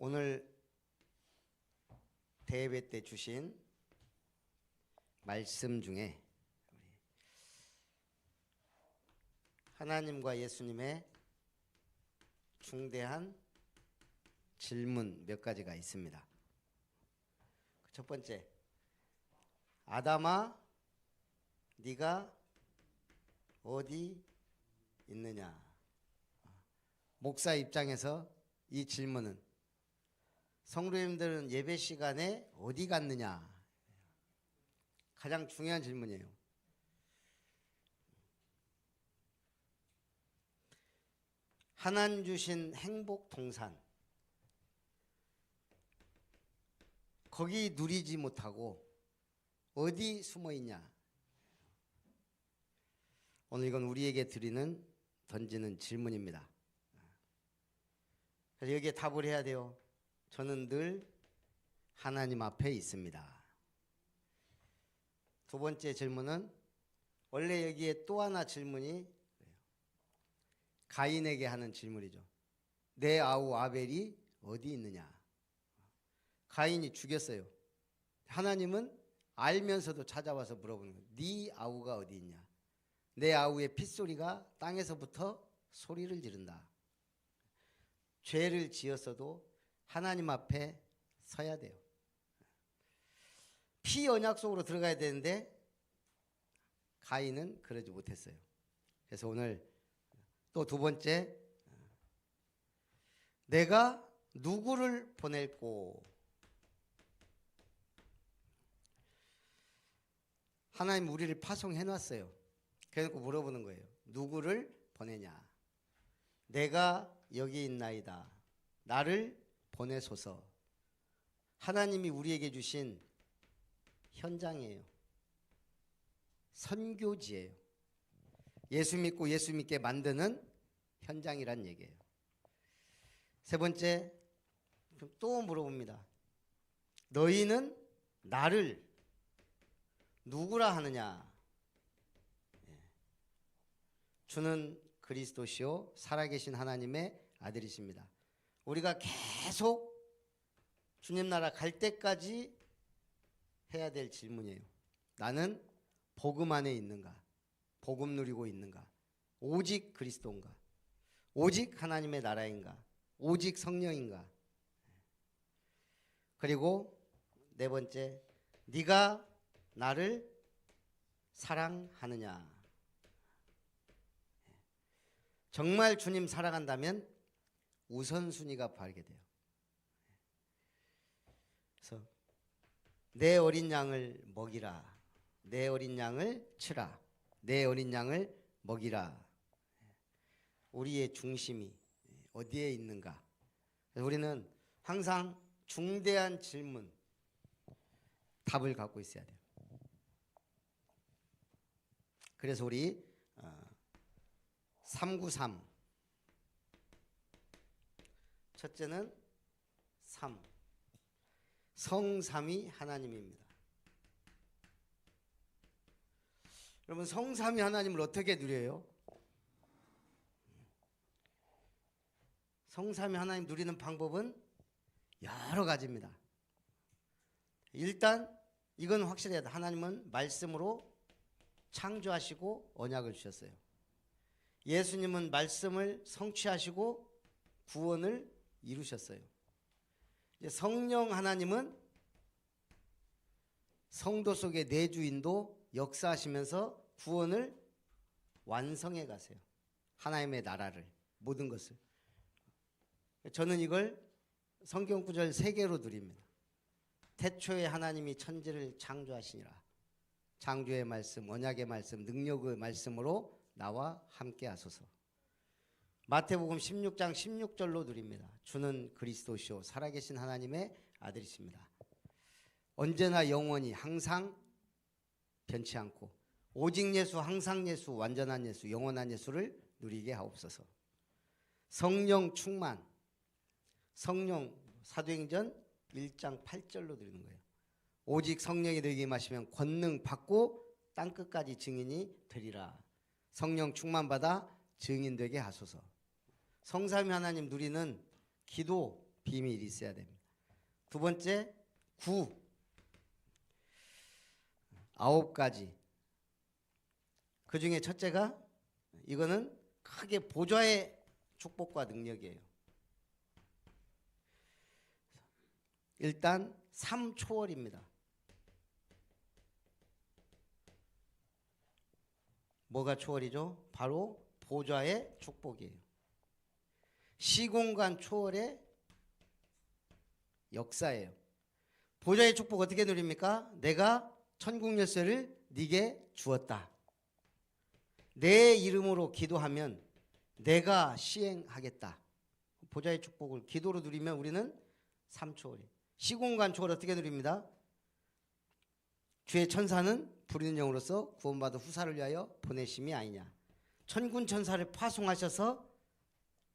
오늘 대예배 때 주신 말씀 중에 하나님과 예수님의 중대한 질문 몇 가지가 있습니다. 첫 번째, 아담아, 네가 어디 있느냐? 목사 입장에서 이 질문은 성도님들은 예배 시간에 어디 갔느냐? 가장 중요한 질문이에요. 하나님 주신 행복 동산, 거기 누리지 못하고 어디 숨어 있냐? 오늘 이건 우리에게 던지는 질문입니다. 그래서 여기에 답을 해야 돼요. 저는 늘 하나님 앞에 있습니다. 두 번째 질문은 원래 여기에 또 하나 질문이 가인에게 하는 질문이죠. 내 아우 아벨이 어디 있느냐? 가인이 죽였어요. 하나님은 알면서도 찾아와서 물어보는 거예요. 네 아우가 어디 있냐? 내 아우의 핏소리가 땅에서부터 소리를 지른다. 죄를 지었어도 하나님 앞에 서야 돼요. 피언약 속으로 들어가야 되는데 가인은 그러지 못했어요. 그래서 오늘 또 두 번째, 내가 누구를 보낼꼬? 하나님 우리를 파송해 놨어요. 그래서 물어보는 거예요. 누구를 보내냐? 내가 여기 있나이다. 나를 보내소서. 하나님이 우리에게 주신 현장이에요. 선교지예요. 예수 믿고 예수 믿게 만드는 현장이란 얘기예요. 세 번째, 또 물어봅니다. 너희는 나를 누구라 하느냐? 주는 그리스도시요 살아계신 하나님의 아들이십니다. 우리가 계속 주님 나라 갈 때까지 해야 될 질문이에요. 나는 복음 안에 있는가? 복음 누리고 있는가? 오직 그리스도인가? 오직 하나님의 나라인가? 오직 성령인가? 그리고 네 번째, 네가 나를 사랑하느냐? 정말 주님 사랑한다면 우선순위가 바르게 돼요. 그래서 내 어린 양을 먹이라. 내 어린 양을 치라. 내 어린 양을 먹이라. 우리의 중심이 어디에 있는가? 우리는 항상 중대한 질문, 답을 갖고 있어야 돼요. 그래서 우리 393. 첫째는 3. 성삼위 하나님입니다. 여러분, 성삼위 하나님을 어떻게 누려요? 성삼위 하나님 누리는 방법은 여러 가지입니다. 일단 이건 확실해야 돼. 하나님은 말씀으로 창조하시고 언약을 주셨어요. 예수님은 말씀을 성취하시고 구원을 이루셨어요. 성령 하나님은 성도 속의 내주인도 역사하시면서 구원을 완성해 가세요. 하나님의 나라를, 모든 것을. 저는 이걸 성경 구절 3개로 드립니다. 태초에 하나님이 천지를 창조하시니라. 창조의 말씀, 언약의 말씀, 능력의 말씀으로 나와 함께 하소서. 마태복음 16장 16절로 드립니다. 주는 그리스도시요 살아계신 하나님의 아들이십니다. 언제나 영원히 항상 변치 않고 오직 예수, 항상 예수, 완전한 예수, 영원한 예수를 누리게 하옵소서. 성령 충만, 성령 사도행전 1장 8절로 드리는 거예요. 오직 성령이 너희에게 임하시면 권능 받고 땅끝까지 증인이 되리라. 성령 충만 받아 증인 되게 하소서. 성삼위 하나님 누리는 기도 비밀이 있어야 됩니다. 두 번째, 9, 9가지. 그 중에 첫째가 이거는 크게 보좌의 축복과 능력이에요. 일단 3초월입니다. 뭐가 초월이죠? 바로 보좌의 축복이에요. 시공간 초월의 역사예요. 보좌의 축복 어떻게 누립니까? 내가 천국 열쇠를 네게 주었다. 내 이름으로 기도하면 내가 시행하겠다. 보좌의 축복을 기도로 누리면 우리는 3초월이에요. 시공간 초월 어떻게 누립니다? 주의 천사는 부리는 영으로서 구원받은 후사를 위하여 보내심이 아니냐. 천군 천사를 파송하셔서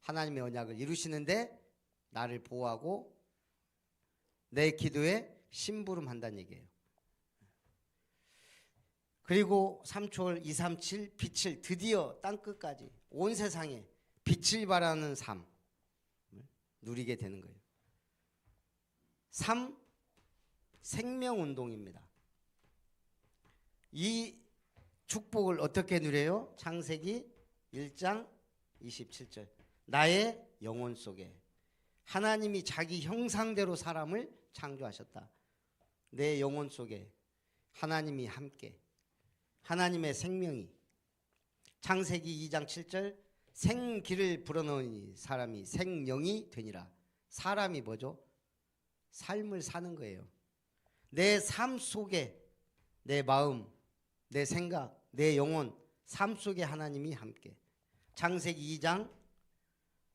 하나님의 언약을 이루시는데 나를 보호하고 내 기도에 심부름한다는 얘기예요. 그리고 3초월 237 빛을 드디어 땅끝까지 온 세상에 빛을 발하는 삶을 누리게 되는 거예요. 3. 생명운동입니다. 이 축복을 어떻게 누려요? 창세기 1장 27절. 나의 영혼 속에 하나님이 자기 형상대로 사람을 창조하셨다. 내 영혼 속에 하나님이 함께 하나님의 생명이 창세기 2장 7절 생기를 불어넣으니 사람이 생명이 되니라. 사람이 뭐죠? 삶을 사는 거예요. 내 삶 속에 내 마음, 내 생각, 내 영혼, 삶 속에 하나님이 함께. 창세기 2장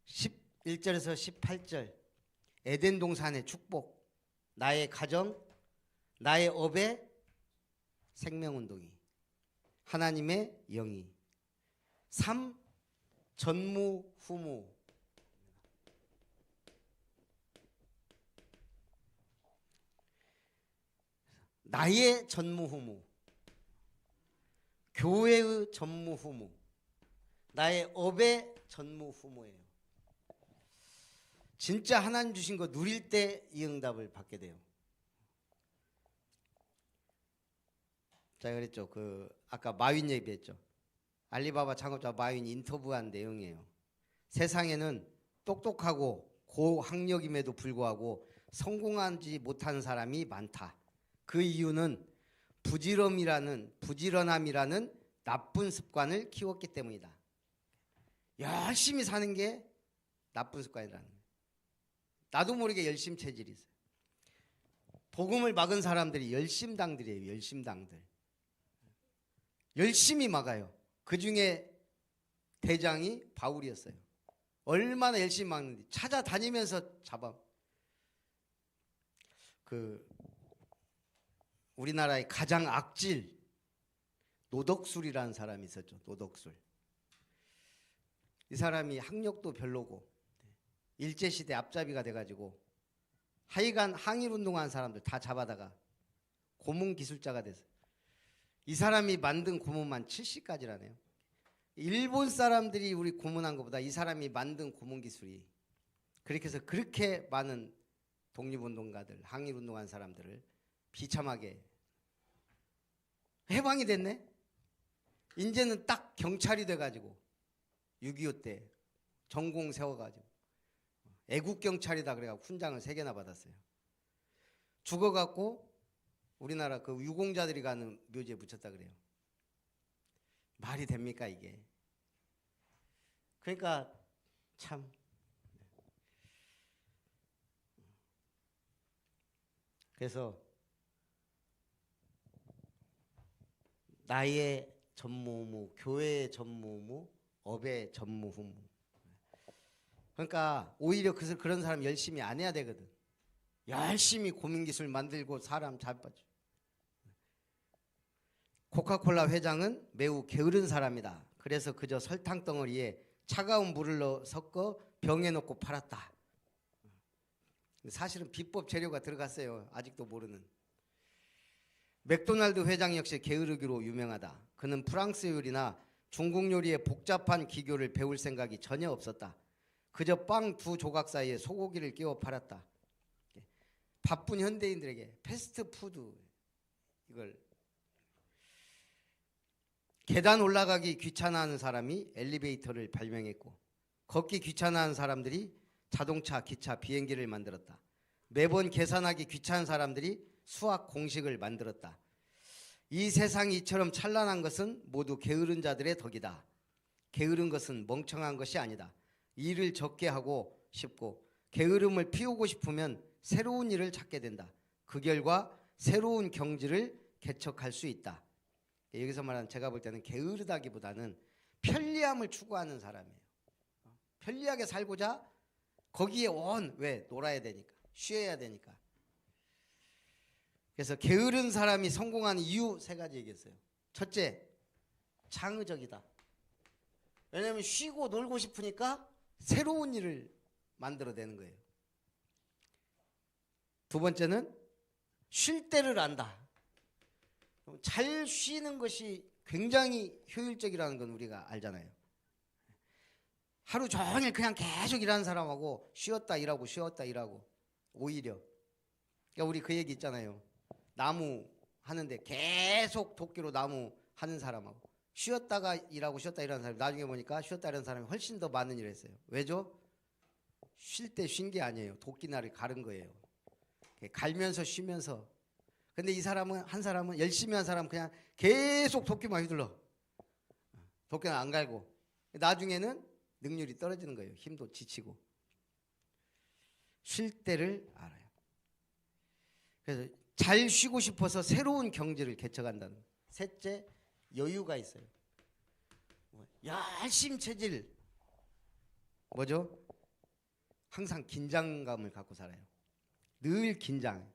11절에서 18절 에덴 동산의 축복, 나의 가정, 나의 업의 생명운동이, 하나님의 영이. 3. 전무후무. 나의 전무후무, 교회의 전무후무, 나의 업의 전무후무예요. 진짜 하나님 주신 거 누릴 때 이 응답을 받게 돼요. 제가 그랬죠. 아까 마윈 얘기했죠. 알리바바 창업자 마윈 인터뷰한 내용이에요. 세상에는 똑똑하고 고학력임에도 불구하고 성공하지 못하는 사람이 많다. 그 이유는 부지런함이라는 나쁜 습관을 키웠기 때문이다. 열심히 사는 게 나쁜 습관이라는 거예요. 나도 모르게 열심 체질이 있어요. 복음을 막은 사람들이 열심당들이에요. 열심당들. 열심히 막아요. 그 중에 대장이 바울이었어요. 얼마나 열심히 막는지 찾아다니면서 잡아. 우리나라의 가장 악질 노덕술이라는 사람이 있었죠. 노덕술. 이 사람이 학력도 별로고 일제시대 앞잡이가 돼가지고 하여간 항일운동한 사람들 다 잡아다가 고문기술자가 됐어요. 이 사람이 만든 고문만 70가지라네요. 일본 사람들이 우리 고문한 것보다 이 사람이 만든 고문기술이 그렇게 해서 그렇게 많은 독립운동가들, 항일운동한 사람들을 비참하게 해방이 됐네. 이제는 딱 경찰이 돼가지고 6.25 때 전공 세워가지고 애국경찰이다 그래가지고 훈장을 3개나 받았어요. 죽어갖고 우리나라 그 유공자들이 가는 묘지에 묻혔다 그래요. 말이 됩니까 이게? 그러니까 참 그래서 나의 전무후무, 교회의 전무후무, 업의 전무후무. 그러니까 오히려 그런 사람 열심히 안 해야 되거든. 열심히 고민기술 만들고 사람 잡아줘. 코카콜라 회장은 매우 게으른 사람이다. 그래서 그저 설탕 덩어리에 차가운 물을 섞어 병에 넣고 팔았다. 사실은 비법 재료가 들어갔어요. 아직도 모르는. 맥도날드 회장 역시 게으르기로 유명하다. 그는 프랑스 요리나 중국 요리의 복잡한 기교를 배울 생각이 전혀 없었다. 그저 빵 두 조각 사이에 소고기를 끼워 팔았다. 바쁜 현대인들에게 패스트푸드 이걸 계단 올라가기 귀찮아하는 사람이 엘리베이터를 발명했고 걷기 귀찮아하는 사람들이 자동차, 기차, 비행기를 만들었다. 매번 계산하기 귀찮은 사람들이 수학 공식을 만들었다. 이 세상이 이처럼 찬란한 것은 모두 게으른 자들의 덕이다. 게으른 것은 멍청한 것이 아니다. 일을 적게 하고 싶고 게으름을 피우고 싶으면 새로운 일을 찾게 된다. 그 결과 새로운 경지를 개척할 수 있다. 여기서 말하는 제가 볼 때는 게으르다기보다는 편리함을 추구하는 사람이에요. 편리하게 살고자 거기에 왜 놀아야 되니까 쉬어야 되니까. 그래서 게으른 사람이 성공하는 이유 3가지 얘기했어요. 첫째, 창의적이다. 왜냐하면 쉬고 놀고 싶으니까 새로운 일을 만들어내는 거예요. 두 번째는 쉴 때를 안다. 잘 쉬는 것이 굉장히 효율적이라는 건 우리가 알잖아요. 하루 종일 그냥 계속 일하는 사람하고 쉬었다 일하고 쉬었다 일하고 오히려 그러니까 우리 그 얘기 있잖아요. 나무 하는데 계속 도끼로 나무 하는 사람하고 쉬었다가 일하고 쉬었다 일하는 사람 나중에 보니까 쉬었다 일하는 사람이 훨씬 더 많은 일을 했어요. 왜죠? 쉴 때 쉰 게 아니에요. 도끼날을 가른 거예요. 갈면서 쉬면서. 근데 이 사람은 한 사람은 열심히 한 사람은 그냥 계속 도끼만 휘둘러. 도끼는 안 갈고 나중에는 능률이 떨어지는 거예요. 힘도 지치고. 쉴 때를 알아요. 그래서 잘 쉬고 싶어서 새로운 경지를 개척한다는 거예요. 셋째, 여유가 있어요. 열심체질 뭐죠? 항상 긴장감을 갖고 살아요. 늘 긴장.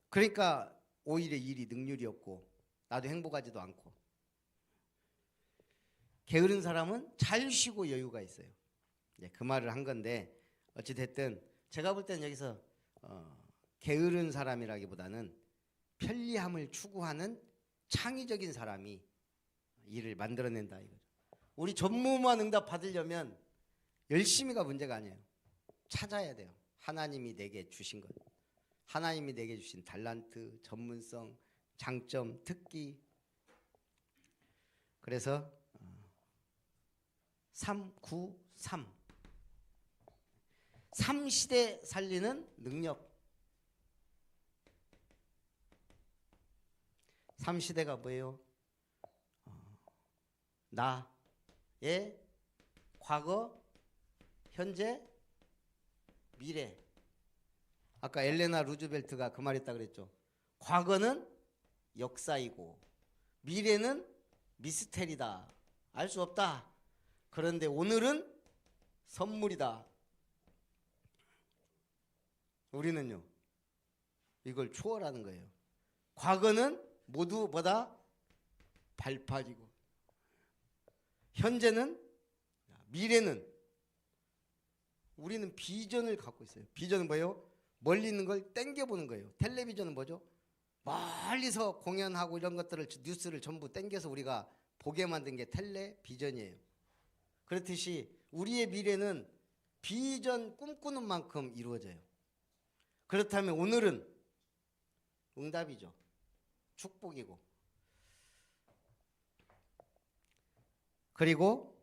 그러니까 오히려 일이 능률이 없고 나도 행복하지도 않고. 게으른 사람은 잘 쉬고 여유가 있어요. 그 말을 한 건데 어찌됐든 제가 볼 때는 여기서 게으른 사람이라기보다는 편리함을 추구하는 창의적인 사람이 일을 만들어낸다 이거죠. 우리 전무후무한 응답 받으려면 열심히가 문제가 아니에요. 찾아야 돼요. 하나님이 내게 주신 것. 하나님이 내게 주신 달란트, 전문성, 장점, 특기. 그래서 393 3시대 살리는 능력. 3시대가 뭐예요? 나의 과거, 현재, 미래. 아까 엘레나 루즈벨트가 그 말 했다 그랬죠. 과거는 역사이고 미래는 미스테리다. 알 수 없다. 그런데 오늘은 선물이다. 우리는요. 이걸 초월하는 거예요. 과거는 모두 뭐다? 발판이고 현재는 미래는 우리는 비전을 갖고 있어요. 비전은 뭐예요? 멀리 있는 걸 땡겨보는 거예요. 텔레비전은 뭐죠? 멀리서 공연하고 이런 것들을 뉴스를 전부 땡겨서 우리가 보게 만든 게 텔레비전이에요. 그렇듯이 우리의 미래는 비전 꿈꾸는 만큼 이루어져요. 그렇다면 오늘은 응답이죠. 축복이고. 그리고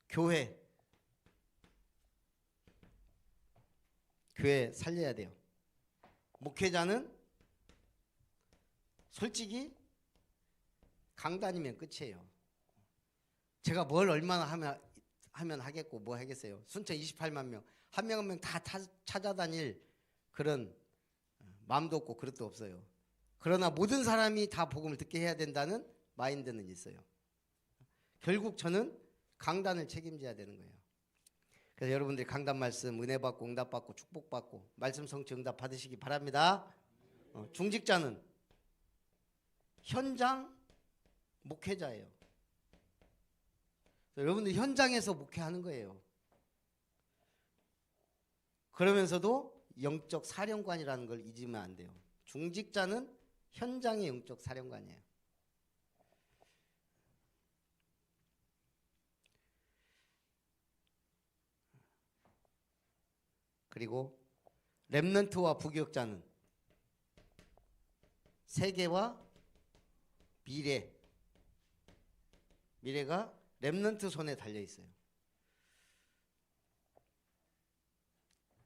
교회 살려야 돼요. 목회자는 솔직히 강단이면 끝이에요. 제가 뭘 얼마나 하면 하겠고 뭐 하겠어요. 순천 28만 명, 한 명 한 명 다 찾아다닐 그런 마음도 없고 그릇도 없어요. 그러나 모든 사람이 다 복음을 듣게 해야 된다는 마인드는 있어요. 결국 저는 강단을 책임져야 되는 거예요. 그래서 여러분들이 강단 말씀 은혜 받고 응답 받고 축복 받고 말씀 성취 응답 받으시기 바랍니다. 중직자는 현장 목회자예요. 여러분들 현장에서 목회하는 거예요. 그러면서도 영적 사령관이라는 걸 잊으면 안 돼요. 중직자는 현장의 영적 사령관이에요. 그리고 렘넌트와 부교역자는 세계와 미래가 렘넌트 손에 달려 있어요.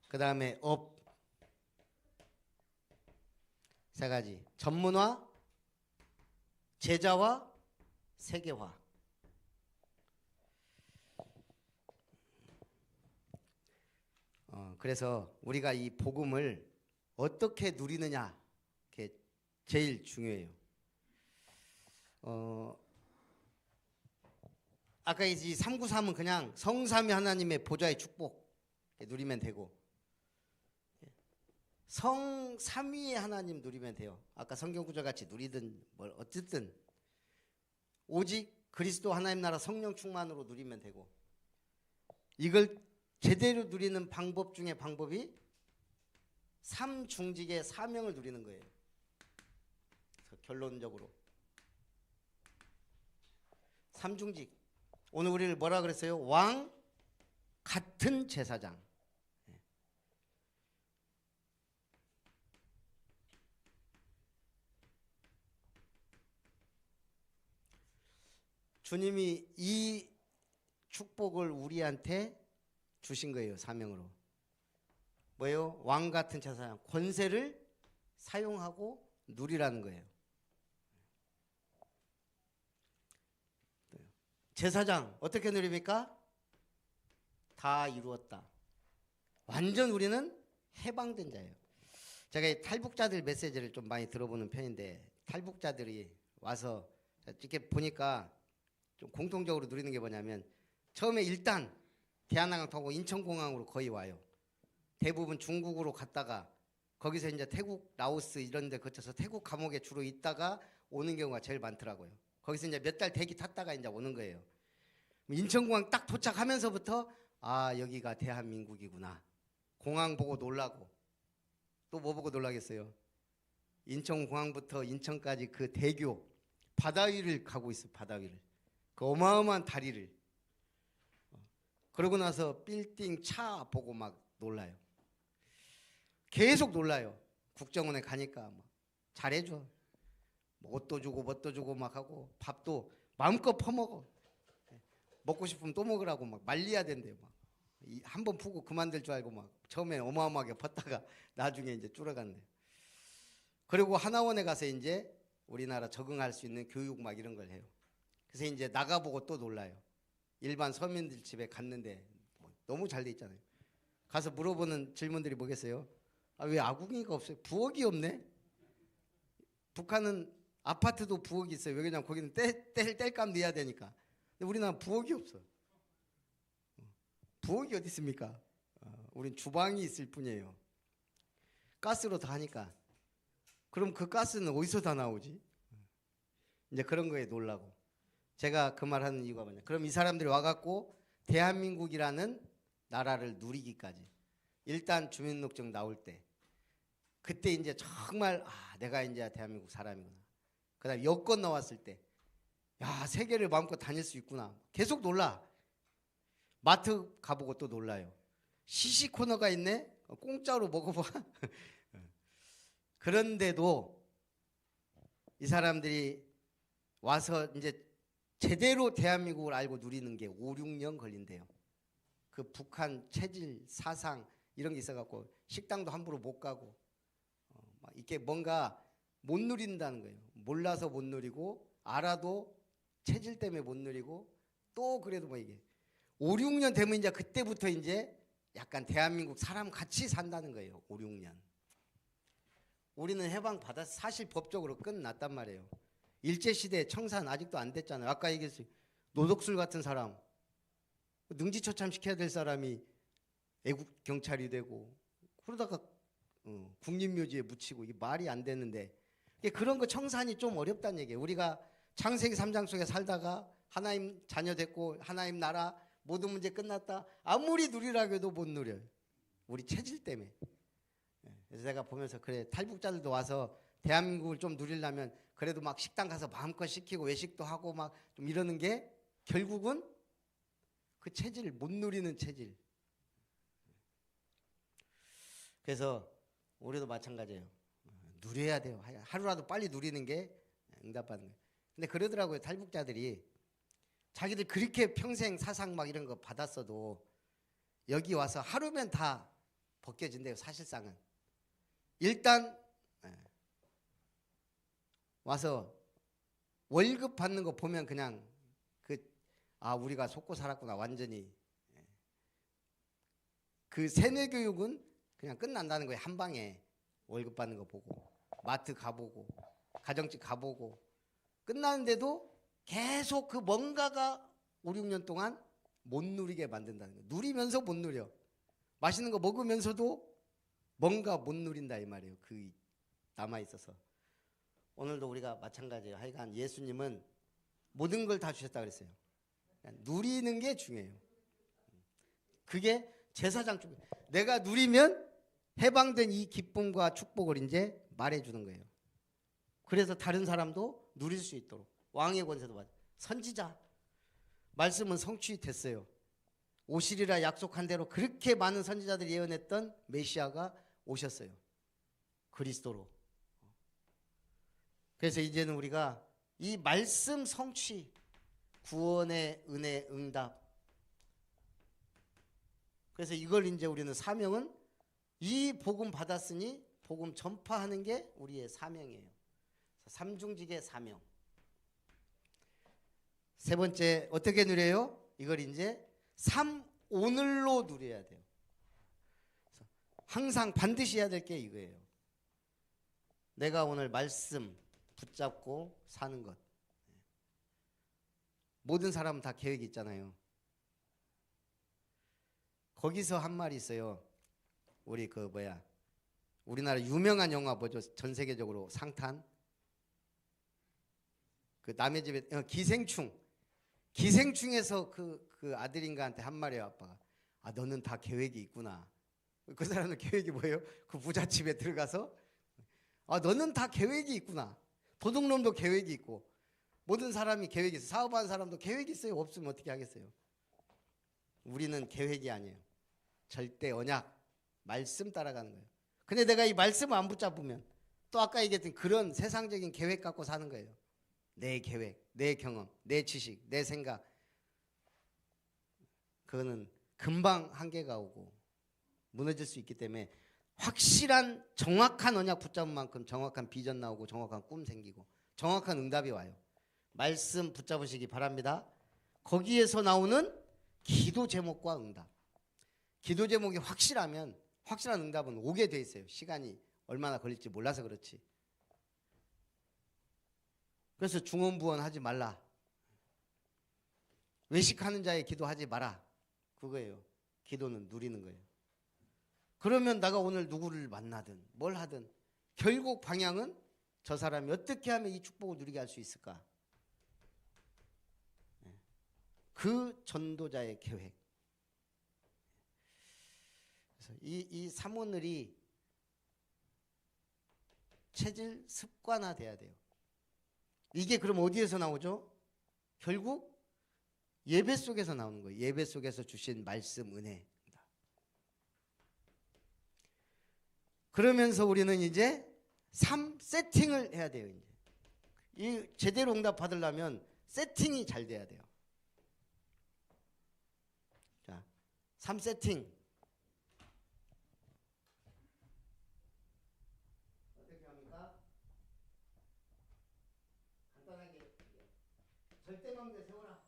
그 다음에 세 가지. 전문화, 제자화, 세계화. 그래서 우리가 이 복음을 어떻게 누리느냐, 그게 제일 중요해요. 아까 이 393은 그냥 성삼위 하나님의 보좌의 축복 누리면 되고, 성삼위의 하나님 누리면 돼요. 아까 성경구절 같이 누리든 뭘 어쨌든 오직 그리스도 하나님 나라 성령 충만으로 누리면 되고, 이걸 제대로 누리는 방법 중에 방법이 삼중직의 사명을 누리는 거예요. 그래서 결론적으로 삼중직. 오늘 우리를 뭐라 그랬어요? 왕 같은 제사장. 주님이 이 축복을 우리한테 주신 거예요. 사명으로. 뭐예요? 왕 같은 제사장. 권세를 사용하고 누리라는 거예요. 제사장 어떻게 누립니까? 다 이루었다. 완전 우리는 해방된 자예요. 제가 탈북자들 메시지를 좀 많이 들어보는 편인데, 탈북자들이 와서 이렇게 보니까 좀 공통적으로 누리는 게 뭐냐면, 처음에 일단 대한항공 타고 인천공항으로 거의 와요. 대부분 중국으로 갔다가 거기서 이제 태국, 라오스 이런 데 거쳐서 태국 감옥에 주로 있다가 오는 경우가 제일 많더라고요. 거기서 이제 몇 달 대기 탔다가 이제 오는 거예요. 인천공항 딱 도착하면서부터 아, 여기가 대한민국이구나. 공항 보고 놀라고. 또 뭐 보고 놀라겠어요? 인천공항부터 인천까지 그 대교 바다 위를 가고 있어. 바다 위를. 그 어마어마한 다리를. 그러고 나서 빌딩 차 보고 막 놀라요. 계속 놀라요. 국정원에 가니까 막 잘해줘. 뭐 옷도 주고 뭣도 주고 막 하고, 밥도 마음껏 퍼먹어. 먹고 싶으면 또 먹으라고 막 말려야 된대요. 막 한 번 푸고 그만둘 줄 알고 막 처음에 어마어마하게 폈다가 나중에 이제 줄어간대. 그리고 하나원에 가서 이제 우리나라 적응할 수 있는 교육 막 이런 걸 해요. 그래서 이제 나가보고 또 놀라요. 일반 서민들 집에 갔는데 너무 잘 돼 있잖아요. 가서 물어보는 질문들이 뭐겠어요? 아, 왜 아궁이가 없어요? 부엌이 없네? 북한은 아파트도 부엌이 있어요. 왜냐면 거기는 뗄감 넣어야 되니까. 근데 우리나라는 부엌이 없어. 부엌이 어디 있습니까? 우린 주방이 있을 뿐이에요. 가스로 다 하니까. 그럼 그 가스는 어디서 다 나오지? 이제 그런 거에 놀라고. 제가 그 말 하는 이유가 뭐냐. 그럼 이 사람들이 와갖고 대한민국이라는 나라를 누리기까지. 일단 주민등록증 나올 때. 그때 이제 정말 내가 이제 대한민국 사람이구나. 그 다음에 여권 나왔을 때. 야, 세계를 마음껏 다닐 수 있구나. 계속 놀라. 마트 가보고 또 놀라요. 시식 코너가 있네? 공짜로 먹어봐. 그런데도 이 사람들이 와서 이제 제대로 대한민국을 알고 누리는 게 5, 6년 걸린대요. 그 북한 체질, 사상 이런 게 있어갖고 식당도 함부로 못 가고 이게 뭔가 못 누린다는 거예요. 몰라서 못 누리고, 알아도 체질 때문에 못 누리고, 또 그래도 뭐 이게 5, 6년 되면 이제 그때부터 이제 약간 대한민국 사람 같이 산다는 거예요. 5, 6년. 우리는 해방 받아서 사실 법적으로 끝났단 말이에요. 일제시대 청산 아직도 안 됐잖아요. 아까 얘기했어요. 노덕술 같은 사람, 능지처참 시켜야 될 사람이 애국경찰이 되고, 그러다가 국립묘지에 묻히고, 이게 말이 안 되는데, 그런 거 청산이 좀 어렵다는 얘기예요. 우리가 창세기 3장 속에 살다가 하나님 자녀 됐고 하나님 나라 모든 문제 끝났다. 아무리 누리라고 해도 못 누려요. 우리 체질 때문에. 그래서 제가 보면서 그래, 탈북자들도 와서 대한민국을 좀 누리려면 그래도 막 식당 가서 마음껏 시키고 외식도 하고 막 좀 이러는 게 결국은 그 체질, 못 누리는 체질. 그래서 우리도 마찬가지예요. 누려야 돼요. 하루라도 빨리 누리는 게 응답받는 거예요. 근데 그러더라고요. 탈북자들이 자기들 그렇게 평생 사상 막 이런 거 받았어도 여기 와서 하루면 다 벗겨진대요. 사실상은. 일단 와서 월급 받는 거 보면 그냥 우리가 속고 살았구나. 완전히. 그 세뇌 교육은 그냥 끝난다는 거예요. 한 방에 월급 받는 거 보고 마트 가보고 가정집 가보고 끝나는데도 계속 그 뭔가가 5, 6년 동안 못 누리게 만든다는 거예요. 누리면서 못 누려. 맛있는 거 먹으면서도 뭔가 못 누린다 이 말이에요. 그 남아있어서. 오늘도 우리가 마찬가지예요. 하여간 예수님은 모든 걸 다 주셨다 그랬어요. 누리는 게 중요해요. 그게 제사장 쪽. 내가 누리면 해방된 이 기쁨과 축복을 이제 말해주는 거예요. 그래서 다른 사람도 누릴 수 있도록. 왕의 권세도 받아. 선지자. 말씀은 성취됐어요. 오시리라 약속한 대로 그렇게 많은 선지자들이 예언했던 메시아가 오셨어요. 그리스도로. 그래서 이제는 우리가 이 말씀 성취, 구원의 은혜 응답. 그래서 이걸 이제 우리는 사명은 이 복음 받았으니 복음 전파하는 게 우리의 사명이에요. 삼중직의 사명. 세 번째 어떻게 누려요? 이걸 이제 오늘로 누려야 돼요. 항상 반드시 해야 될 게 이거예요. 내가 오늘 말씀 붙잡고 사는 것. 모든 사람은 다 계획이 있잖아요. 거기서 한 말이 있어요. 우리 우리나라 유명한 영화 뭐죠? 전 세계적으로 상탄. 그 남의 집에 기생충. 기생충에서 그 아들인가한테 한 말이에요. 아빠가. 너는 다 계획이 있구나. 그 사람은 계획이 뭐예요? 그 부잣집에 들어가서 너는 다 계획이 있구나. 도둑놈도 계획이 있고 모든 사람이 계획이 있어요. 사업하는 사람도 계획이 있어요. 없으면 어떻게 하겠어요? 우리는 계획이 아니에요. 절대 언약, 말씀 따라가는 거예요. 근데 내가 이 말씀을 안 붙잡으면 또 아까 얘기했던 그런 세상적인 계획 갖고 사는 거예요. 내 계획, 내 경험, 내 지식, 내 생각. 그거는 금방 한계가 오고 무너질 수 있기 때문에 확실한 정확한 언약 붙잡은 만큼 정확한 비전 나오고 정확한 꿈 생기고 정확한 응답이 와요. 말씀 붙잡으시기 바랍니다. 거기에서 나오는 기도 제목과 응답. 기도 제목이 확실하면 확실한 응답은 오게 돼 있어요. 시간이 얼마나 걸릴지 몰라서 그렇지. 그래서 중언부언 하지 말라. 외식하는 자의 기도하지 마라. 그거예요. 기도는 누리는 거예요. 그러면 내가 오늘 누구를 만나든 뭘 하든 결국 방향은 저 사람이 어떻게 하면 이 축복을 누리게 할 수 있을까? 그 전도자의 계획. 그래서 이 삼오늘이 체질 습관화돼야 돼요. 이게 그럼 어디에서 나오죠? 결국 예배 속에서 나오는 거예요. 예배 속에서 주신 말씀 은혜. 그러면서 우리는 이제 삶 세팅을 해야 돼요. 이제 이 제대로 응답 받으려면 세팅이 잘 돼야 돼요. 자, 삶 세팅. 어떻게 합니까? 간단하게 절대망대 세워라.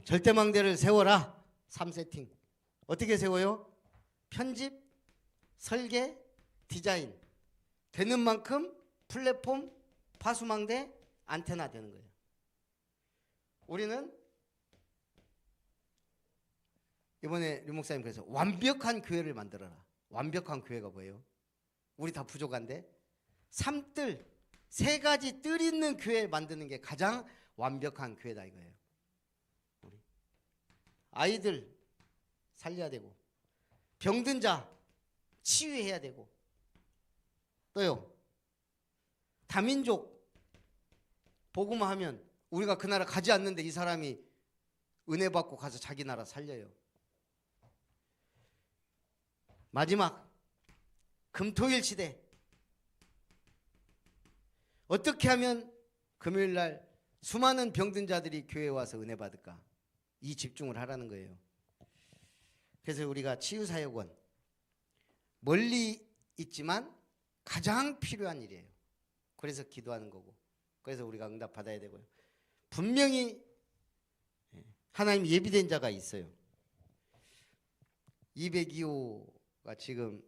절대망대를 세워라. 삶 세팅. 어떻게 세워요? 편집, 설계, 디자인 되는 만큼 플랫폼, 파수망대, 안테나 되는 거예요. 우리는 이번에 류 목사님 그래서 완벽한 교회를 만들어라. 완벽한 교회가 뭐예요? 우리 다 부족한데 삼뜰, 세 가지 뜰 있는 교회 만드는 게 가장 완벽한 교회다 이거예요. 우리 아이들 살려야 되고 병든 자 치유해야 되고 또요 다민족 복음화 하면 우리가 그 나라 가지 않는데 이 사람이 은혜 받고 가서 자기 나라 살려요. 마지막 금토일 시대, 어떻게 하면 금요일 날 수많은 병든 자들이 교회에 와서 은혜 받을까? 이 집중을 하라는 거예요. 그래서 우리가 치유사역원 멀리 있지만 가장 필요한 일이에요. 그래서 기도하는 거고, 그래서 우리가 응답 받아야 되고요. 분명히 하나님 예비된 자가 있어요. 202호가 지금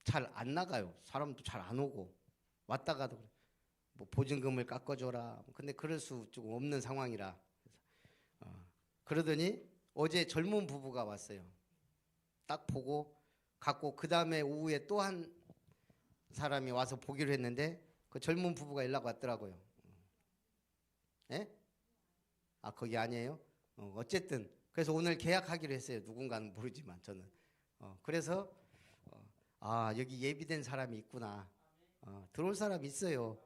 잘 안 나가요. 사람도 잘 안 오고, 왔다가도 뭐 보증금을 깎아줘라. 근데 그럴 수 조금 없는 상황이라. 그러더니 어제 젊은 부부가 왔어요. 딱 보고 갔고, 그 다음에 오후에 또 한 사람이 와서 보기로 했는데 그 젊은 부부가 연락 왔더라고요. 예? 아, 거기 아니에요? 어쨌든 그래서 오늘 계약하기로 했어요. 누군가는 모르지만 저는. 그래서 아, 여기 예비된 사람이 있구나. 들어올 사람이 있어요.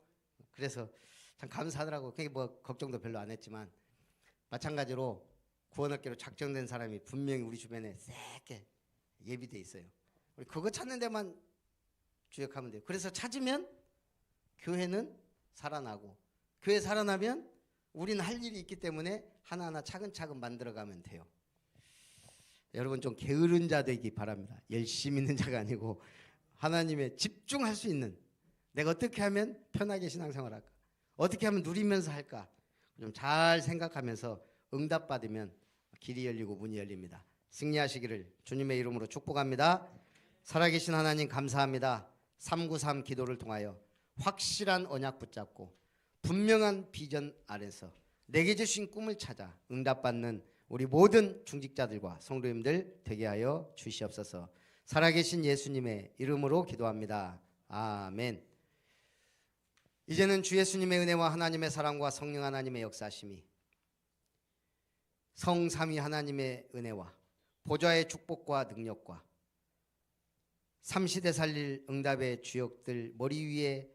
그래서 참 감사하더라고요. 그게 뭐 걱정도 별로 안 했지만, 마찬가지로 구원학교로 작정된 사람이 분명히 우리 주변에 새게 예비돼 있어요. 우리 그거 찾는 데만 주역하면 돼요. 그래서 찾으면 교회는 살아나고, 교회 살아나면 우리는 할 일이 있기 때문에 하나하나 차근차근 만들어가면 돼요. 여러분 좀 게으른 자 되기 바랍니다. 열심히 있는 자가 아니고 하나님에 집중할 수 있는, 내가 어떻게 하면 편하게 신앙생활할까, 어떻게 하면 누리면서 할까, 좀 잘 생각하면서 응답받으면 길이 열리고 문이 열립니다. 승리하시기를 주님의 이름으로 축복합니다. 살아계신 하나님 감사합니다. 393 기도를 통하여 확실한 언약 붙잡고 분명한 비전 아래서 내게 주신 꿈을 찾아 응답받는 우리 모든 중직자들과 성도님들 되게 하여 주시옵소서. 살아계신 예수님의 이름으로 기도합니다. 아멘. 이제는 주 예수님의 은혜와 하나님의 사랑과 성령 하나님의 역사심이, 성삼위 하나님의 은혜와 보좌의 축복과 능력과 삼시대 살릴 응답의 주역들 머리 위에